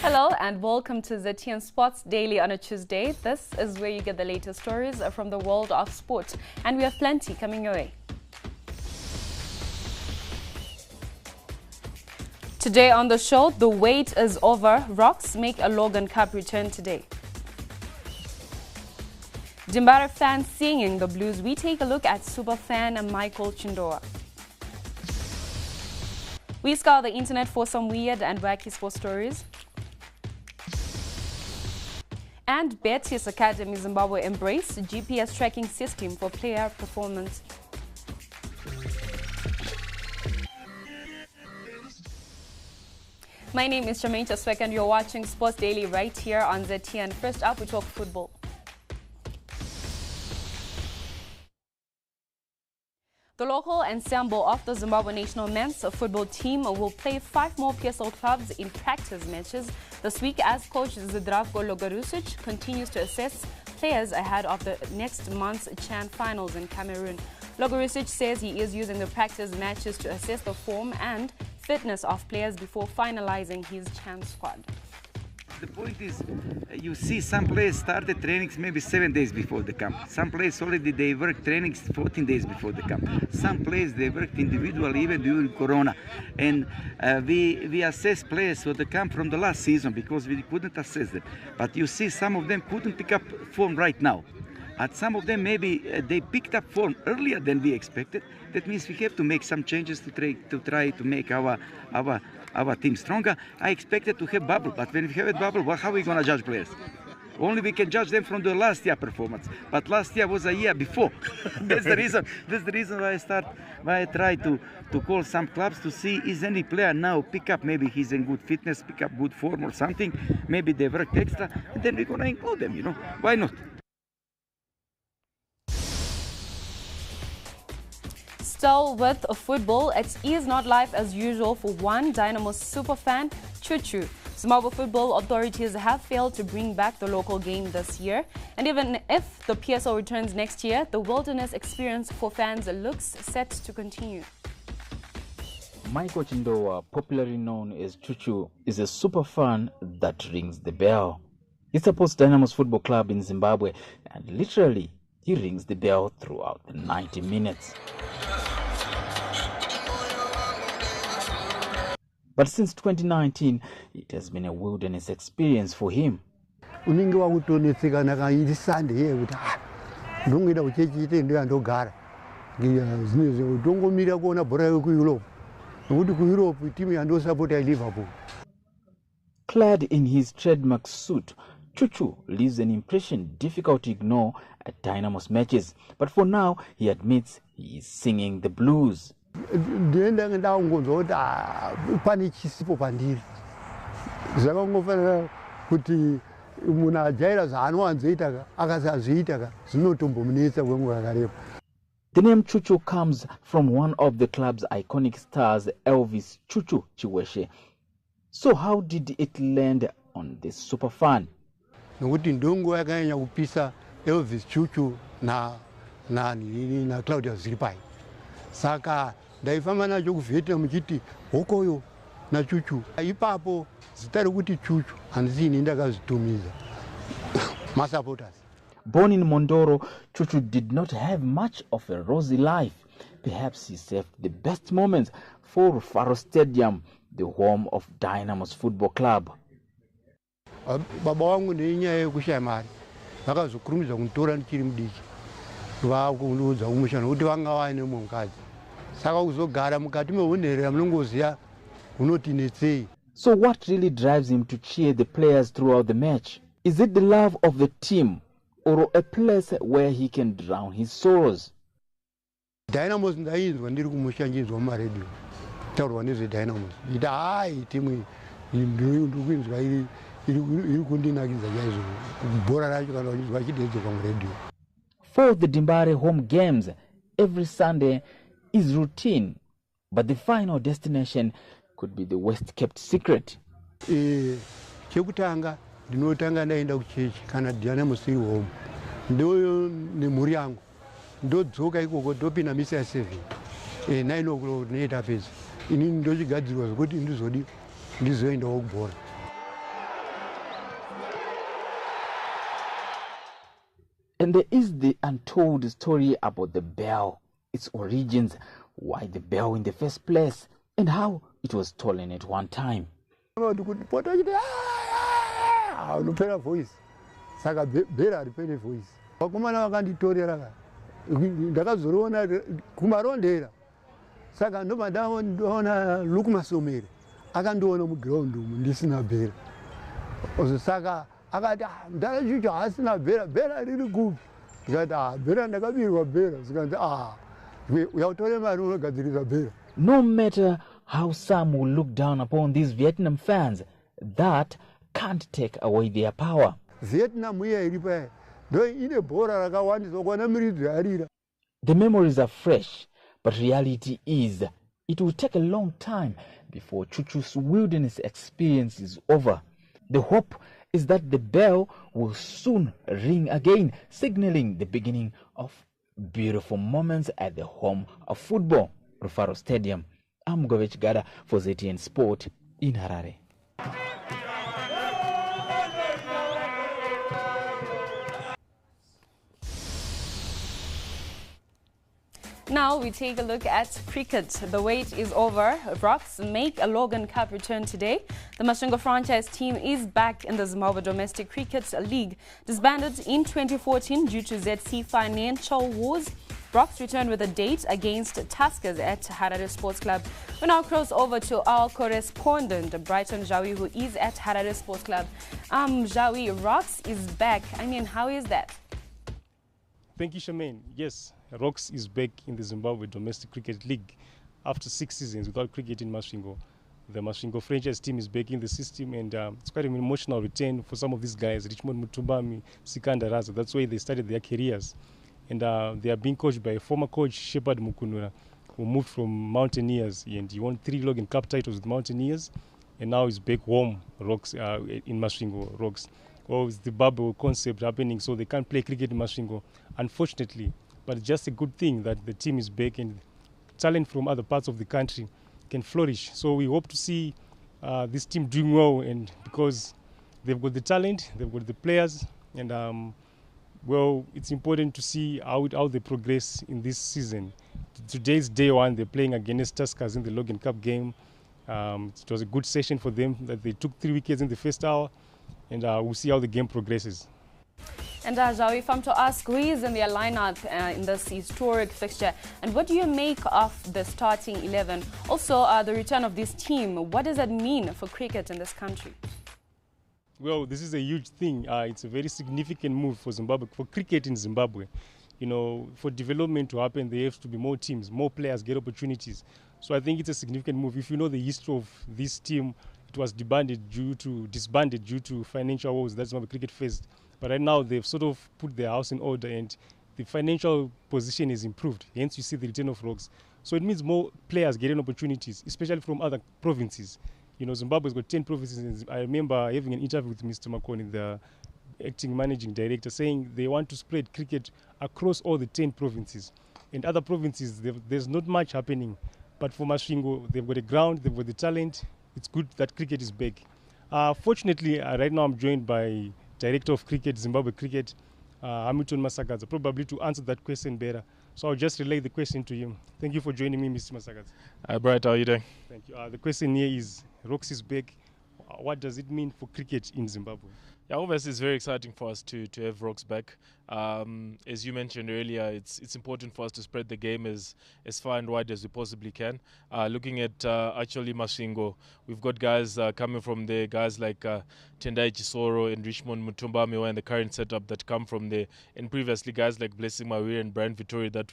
Hello and welcome to ZTN Sports Daily on a Tuesday. This is where you get the latest stories from the world of sport, and we have plenty coming your way. Today on the show, the wait is over. Rocks make a Logan Cup return today. Dimbara fans singing the blues. We take a look at superfan Michael Chindoa. We scour the internet for some weird and wacky sports stories. And Betis Academy Zimbabwe embrace GPS tracking system for player performance. My name is Charmaine Chaswek and you're watching Sports Daily right here on ZTN. First up, we talk football. The local ensemble of the Zimbabwe national men's football team will play 5 more PSL clubs in practice matches this week as coach Zdravko Logarusic continues to assess players ahead of the next month's CHAN finals in Cameroon. Logarusic says he is using the practice matches to assess the form and fitness of players before finalizing his CHAN squad. The point is, you see some players started trainings maybe 7 days before the camp. Some players already they work trainings 14 days before the camp. Some players they worked individually even during Corona. And we assess players for the camp from the last season because we couldn't assess them. But you see some of them couldn't pick up form right now. And some of them maybe they picked up form earlier than we expected. That means we have to make some changes to try to make our team stronger. I expected to have bubble, but when we have a bubble, how are we going to judge players? Only we can judge them from the last year performance. But last year was a year before. That's the reason. That's the reason why I try to call some clubs to see is any player now pick up. Maybe he's in good fitness, pick up good form or something. Maybe they worked extra, and then we're going to include them. Why not? Still with football, it is not life as usual for one Dynamo superfan, Chuchu. Zimbabwe football authorities have failed to bring back the local game this year. And even if the PSL returns next year, the wilderness experience for fans looks set to continue. Michael Chindoa, popularly known as Chuchu, is a superfan that rings the bell. He supports Dynamo's football club in Zimbabwe, and literally, he rings the bell throughout the 90 minutes. But since 2019, it has been a wilderness experience for him. Unenge wakutonetseka nakairi Sunday yekuti ndongoenda kuchechi ite ndandogara. Zvinezve ndongomira kuona bhora yekuEurope. Nokuti kuEurope timu yandosapota Liverpool. Clad in his trademark suit, Chuchu leaves an impression difficult to ignore at Dynamo's matches. But for now, he admits he is singing the blues. Ndienda ndaungonzwa kuti pane chisipo pandiri. Zvakangofanira kuti munhu ajaira zvaanowanzoita akasazviita zvinotombomunetsa kwenguva yakareba. The name Chuchu comes from one of the club's iconic stars, Elvis Chuchu Chiweshe. So how did it land on this superfan? Nokuti ndongo yakanyanya kupisa Elvis Chuchu na Claudia Ziripai. Saka ndaifamba nacho kuVietnam chiti hokoyo na Chuchu. Ipapo zita rekuti Chuchu handisi ini ndakazvitumiza masupporters. Born in Mondoro, Chuchu did not have much of a rosy life. Perhaps he saved the best moments for Faro Stadium, the home of Dynamo's football club. Baba wangu neinyaya yekushaya mari vakazokurumidza kunitora ndichiri mudiki vakundiudza kumushana kuti vanga vaine mukadzi saka kuzogara mukati mehonherera munongoziva unotinetsei. So what really drives him to cheer the players throughout the match? Is it the love of the team or a place where he can drown his sorrows? Dynamos ndainzwa ndiri kumushanjinzwa mumaredio taurwa nezvedynamos iti hai timu ndikuinzwa iri kundinakidza chaizvo bhora racho kana uchinzwa chidedzerwa muredio. For the Dimbare home games, every Sunday is routine, but the final destination could be the worst kept secret. chekutanga ndinotanga ndaenda kuchechi kana Diana musiri home ndo nemhuri yangu ndodzoka ikoko ndopinda misa ya 7 9 o'clock neita pesa inini ndochigadzirwa zvokuti ndizoendawo kubhora. And there is the untold story about the bell, its origins, why the bell in the first place, and how it was stolen at one time. Unopera voice saka bhera haripere voice vakomana vakanditorera ndakazoriona kumarondera saka ndobva ndaona Lukumasomere akandiona muground umu ndisina bhera saka akati ndakachucha hasina bhera riri kupi ndikati bhera ndakabirwa bhera sikanzi uyautora mari unogadzirisa bhera. No matter how some will look down upon these Vietnam fans, that can't take away their power. Vietnam iya iripa ndo ine bhora rakawandisa kuona miridzi yarira. The memories are fresh, but reality is it will take a long time before Chuchu's wilderness experience is over. The hope is that the bell will soon ring again, signaling the beginning of beautiful moments at the home of football, Rufaro Stadium. I'm Govech Gada for ZTN Sport in Harare. Now we take a look at cricket. The wait is over. Rocks make a Logan Cup return today. The Masvingo franchise team is back in the Zimbabwe Domestic Cricket League. Disbanded in 2014 due to ZC financial wars, Rocks returned with a date against Tuskers at Harare Sports Club. We now cross over to our correspondent, Brighton Jawi, who is at Harare Sports Club. Jawi, Rocks is back. I mean, how is that? Thank you, Charmaine. Yes, Rocks is back in the Zimbabwe Domestic Cricket League after 6 seasons without cricket in Masvingo. The Masvingo franchise team is back in the system, and it's quite an emotional return for some of these guys, Richmond Mutumbami, Sikanda Raza. That's why they started their careers. And they are being coached by former coach Shepard Mukunura, who moved from Mountaineers, and he won 3 Logan Cup titles with Mountaineers, and now he's back home, Rocks, in Masvingo, Rocks. Well, it's the bubble concept happening, so they can't play cricket in Masvingo, unfortunately. But it's just a good thing that the team is back and talent from other parts of the country can flourish. So we hope to see this team doing well, and because they've got the talent, they've got the players, and well, it's important to see how they progress in this season. Today's day one, they're playing against Tuskers in the Logan Cup game. It was a good session for them that they took 3 wickets in the first hour, and we'll see how the game progresses. And Jawi, if I'm to ask, who is in their lineup in this historic fixture, and what do you make of the starting 11? Also, the return of this team, what does that mean for cricket in this country? Well, this is a huge thing. It's a very significant move for Zimbabwe, for cricket in Zimbabwe. You know, for development to happen, there have to be more teams, more players get opportunities. So I think it's a significant move. If you know the history of this team, it was disbanded due to financial woes. That's what the cricket faced. But right now, they've sort of put their house in order, and the financial position is improved. Hence, you see the return of Rocks. So it means more players getting opportunities, especially from other provinces. You know, Zimbabwe's got 10 provinces. I remember having an interview with Mr. Makoni, the acting managing director, saying they want to spread cricket across all the 10 provinces. In other provinces, there's not much happening. But for Masvingo, they've got a ground, they've got the talent. It's good that cricket is back. Fortunately, right now I'm joined by Director of Cricket, Zimbabwe Cricket, Hamilton Masakadza, probably to answer that question better. So I'll just relay the question to you. Thank you for joining me, Mr. Masakadza. Hi, Bright. How are you doing? Thank you. The question here is, Rocks is back. What does it mean for cricket in Zimbabwe? Yeah, obviously it's very exciting for us to have Rocks back. As you mentioned earlier, it's important for us to spread the game as far and wide as we possibly can. Looking at actually Masvingo, we've got guys coming from there, guys like Tendai Chisoro and Richmond Mutumbami who are in the current setup that come from there, and previously guys like Blessing Mawiri and Brian Vittori that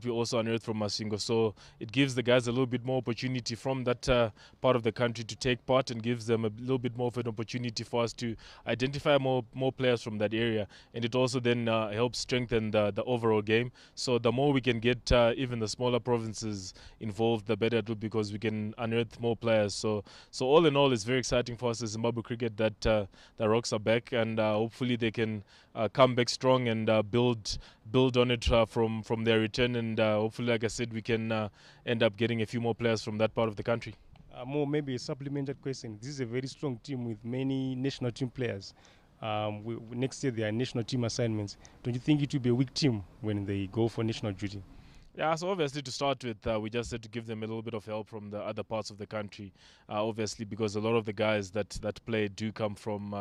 we also unearthed from Masvingo. So it gives the guys a little bit more opportunity from that part of the country to take part, and gives them a little bit more of an opportunity for us to identify more players from that area, and it also then helps strengthen the overall game. So the more we can get even the smaller provinces involved, the better it will, because we can unearth more players. So all in all, it's very exciting for us as Zimbabwe Cricket that the Rocks are back, and hopefully they can come back strong and build on it from their return, and hopefully, like I said, we can end up getting a few more players from that part of the country. More maybe a supplemented question. This is a very strong team with many national team players. Next year there are national team assignments. Don't you think it will be a weak team when they go for national duty? Yeah, so obviously to start with, we just had to give them a little bit of help from the other parts of the country, obviously, because a lot of the guys that play do come from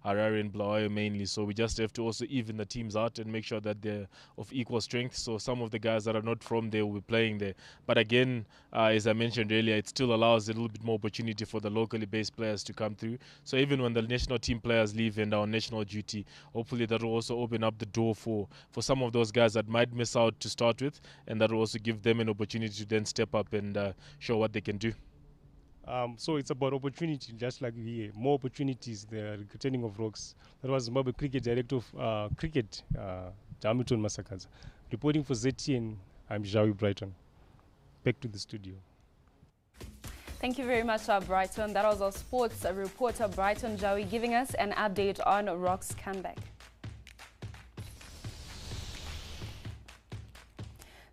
Harare and Bulawayo mainly. So we just have to also even the teams out and make sure that they're of equal strength. So some of the guys that are not from there will be playing there. But again, as I mentioned earlier, it still allows a little bit more opportunity for the locally based players to come through. So even when the national team players leave and are on national duty, hopefully that will also open up the door for some of those guys that might miss out to start with, and that will also give them an opportunity to then step up and show what they can do. So it's about opportunity, just like here. More opportunities, the returning of Rocks. That was Zimbabwe Cricket Director of Cricket, Hamilton Masakaza. Reporting for ZTN, I'm Jawi Brighton. Back to the studio. Thank you very much, Brighton. That was our sports reporter, Brighton Jawi, giving us an update on Rocks' comeback.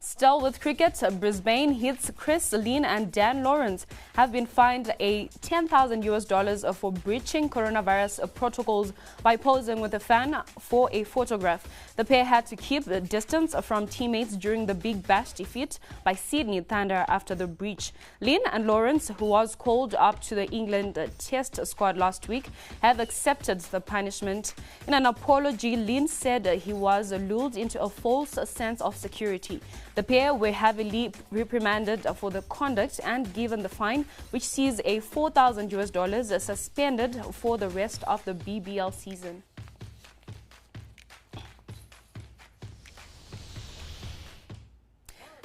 Still with cricket, Brisbane hits Chris Lynn and Dan Lawrence have been fined a $10,000 for breaching coronavirus protocols by posing with a fan for a photograph. The pair had to keep the distance from teammates during the Big Bash defeat by Sydney Thunder after the breach. Lynn and Lawrence, who was called up to the England Test squad last week, have accepted the punishment. In an apology, Lynn said he was lulled into a false sense of security. The pair were heavily reprimanded for the conduct and given the fine, which sees a $4,000 suspended for the rest of the BBL season.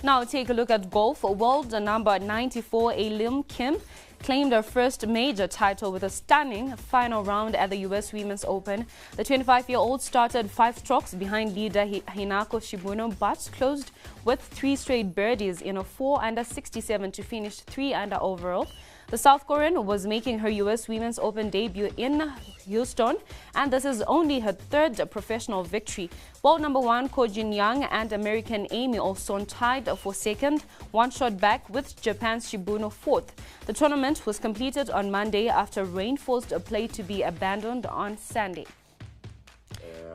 Now take a look at golf. World number 94 Lim Kim claimed her first major title with a stunning final round at the US Women's Open. The 25-year-old started 5 strokes behind leader Hinako Shibuno, but closed with 3 straight birdies in a 4-under 67 to finish 3-under overall. The South Korean was making her US Women's Open debut in Houston, and this is only her 3rd professional victory. World number 1 Ko Jin Young and American Amy Olson tied for 2nd, 1 shot back, with Japan's Shibuno 4th. The tournament was completed on Monday after rain forced play to be abandoned on Sunday.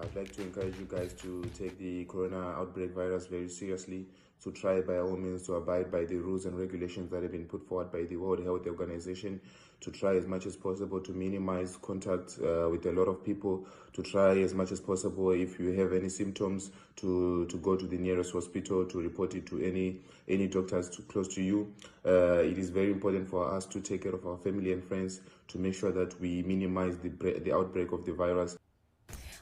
I'd like to encourage you guys to take the corona outbreak virus very seriously, to try by all means to abide by the rules and regulations that have been put forward by the World Health Organization, to try as much as possible to minimize contact with a lot of people, to try as much as possible, if you have any symptoms, to go to the nearest hospital, to report it to any doctors close to you. It is very important for us to take care of our family and friends, to make sure that we minimize the outbreak of the virus.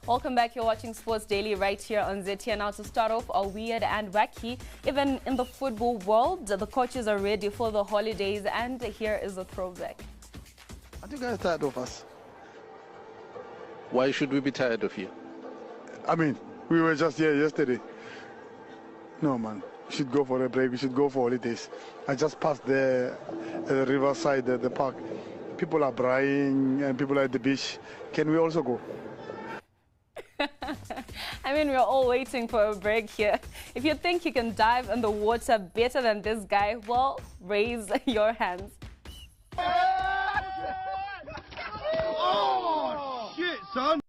Welcome back. You're watching Sports Daily right here on ZTN. Now to start off, our weird and wacky. Even in the football world, the coaches are ready for the holidays, and here is a throwback. Are you guys tired of us? Why should we be tired of you? I mean, we were just here yesterday. No, man. We should go for a break. We should go for holidays. I just passed the riverside, the park. People are braying and people are at the beach. Can we also go? I mean, we're all waiting for a break here. If you think you can dive in the water better than this guy, well, raise your hands. Oh, shit, son. I'm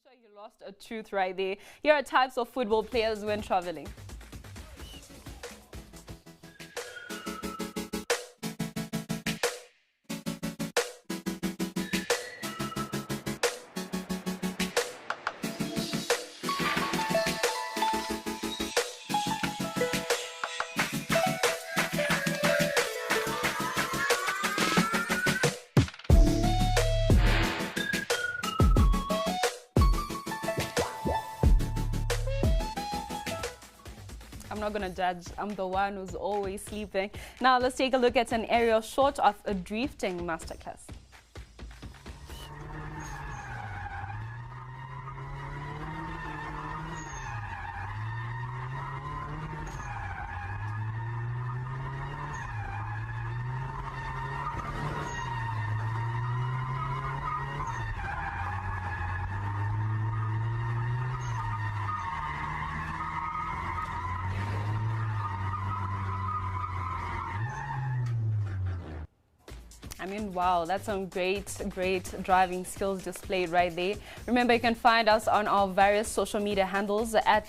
sure you lost a tooth right there. Here are types of football players when traveling. I'm not going to judge. I'm the one who's always sleeping. Now let's take a look at an aerial shot of a drifting masterclass. I mean, wow, that's some great driving skills displayed right there. Remember, you can find us on our various social media handles at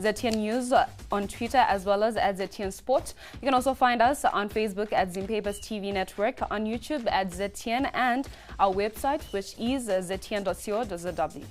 ZTN News on Twitter as well as at ZTN Sport. You can also find us on Facebook at Zimpepers TV Network, on YouTube at ZTN, and our website, which is ztn.co.zw.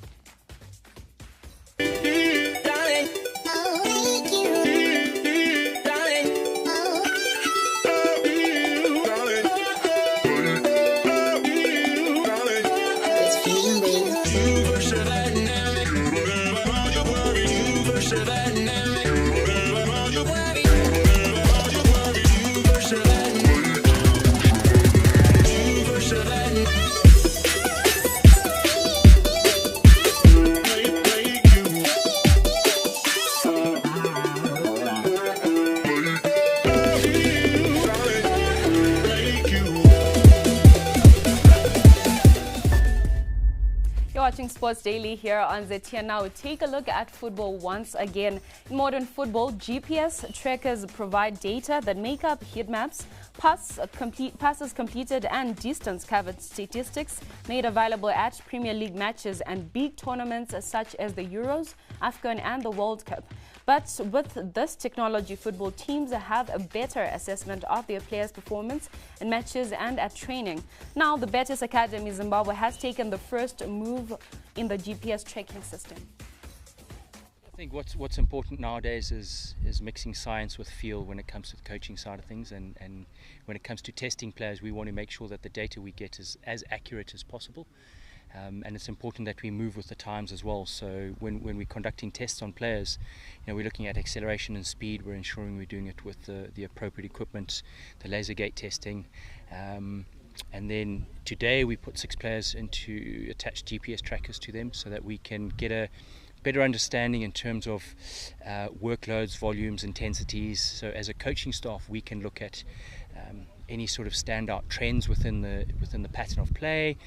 Watching Sports Daily here on ZTN. Now take a look at football once again. In modern football, GPS trackers provide data that make up heat maps, passes completed and distance covered statistics made available at Premier League matches and big tournaments such as the Euros, AFCON and the World Cup. But with this technology, football teams have a better assessment of their players' performance in matches and at training. Now, the Betis Academy Zimbabwe has taken the first move in the GPS tracking system. I think what's important nowadays is mixing science with feel when it comes to the coaching side of things, and when it comes to testing players, we want to make sure that the data we get is as accurate as possible. And it's important that we move with the times as well. So when we're conducting tests on players, we're looking at acceleration and speed. We're ensuring we're doing it with the appropriate equipment, the laser gate testing. And then today we put 6 players into attached GPS trackers to them so that we can get a better understanding in terms of workloads, volumes, intensities. So as a coaching staff, we can look at any sort of standout trends within the pattern of play.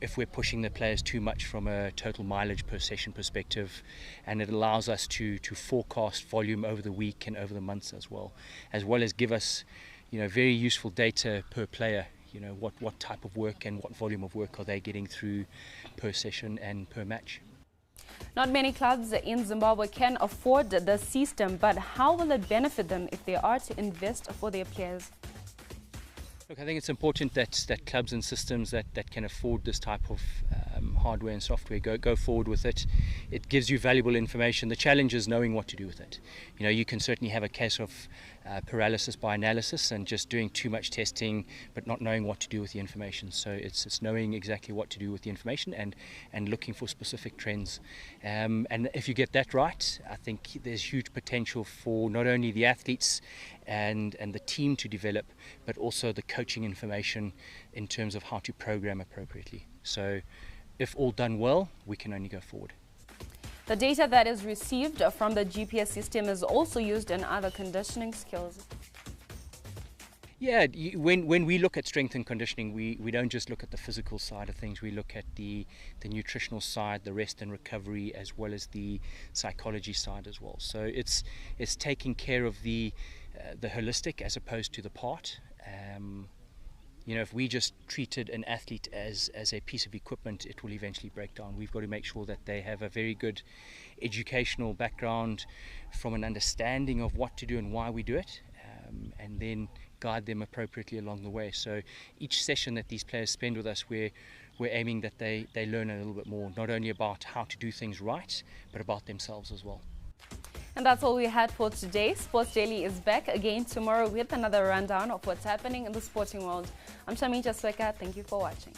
If we're pushing the players too much from a total mileage per session perspective, and it allows us to forecast volume over the week and over the months as well as give us very useful data per player. What type of work and what volume of work are they getting through per session and per match. Not many clubs in Zimbabwe can afford the system, but how will it benefit them if they are to invest for their players? Look, I think it's important that clubs and systems that can afford this type of hardware and software go forward with it. It gives you valuable information. The challenge is knowing what to do with it. You can certainly have a case of paralysis by analysis and just doing too much testing but not knowing what to do with the information. So it's knowing exactly what to do with the information and looking for specific trends. And if you get that right, I think there's huge potential for not only the athletes and the team to develop, but also the coaching information in terms of how to program appropriately. So if all done well, we can only go forward. The data that is received from the GPS system is also used in other conditioning skills. Yeah, when we look at strength and conditioning, we don't just look at the physical side of things. We look at the nutritional side, the rest and recovery, as well as the psychology side as well. So it's taking care of the holistic as opposed to the part. If we just treated an athlete as a piece of equipment, it will eventually break down. We've got to make sure that they have a very good educational background from an understanding of what to do and why we do it, and then guide them appropriately along the way. So each session that these players spend with us, we're aiming that they learn a little bit more, not only about how to do things right, but about themselves as well. And that's all we had for today. Sports Daily is back again tomorrow with another rundown of what's happening in the sporting world. I'm Shamincha Sweka. Thank you for watching.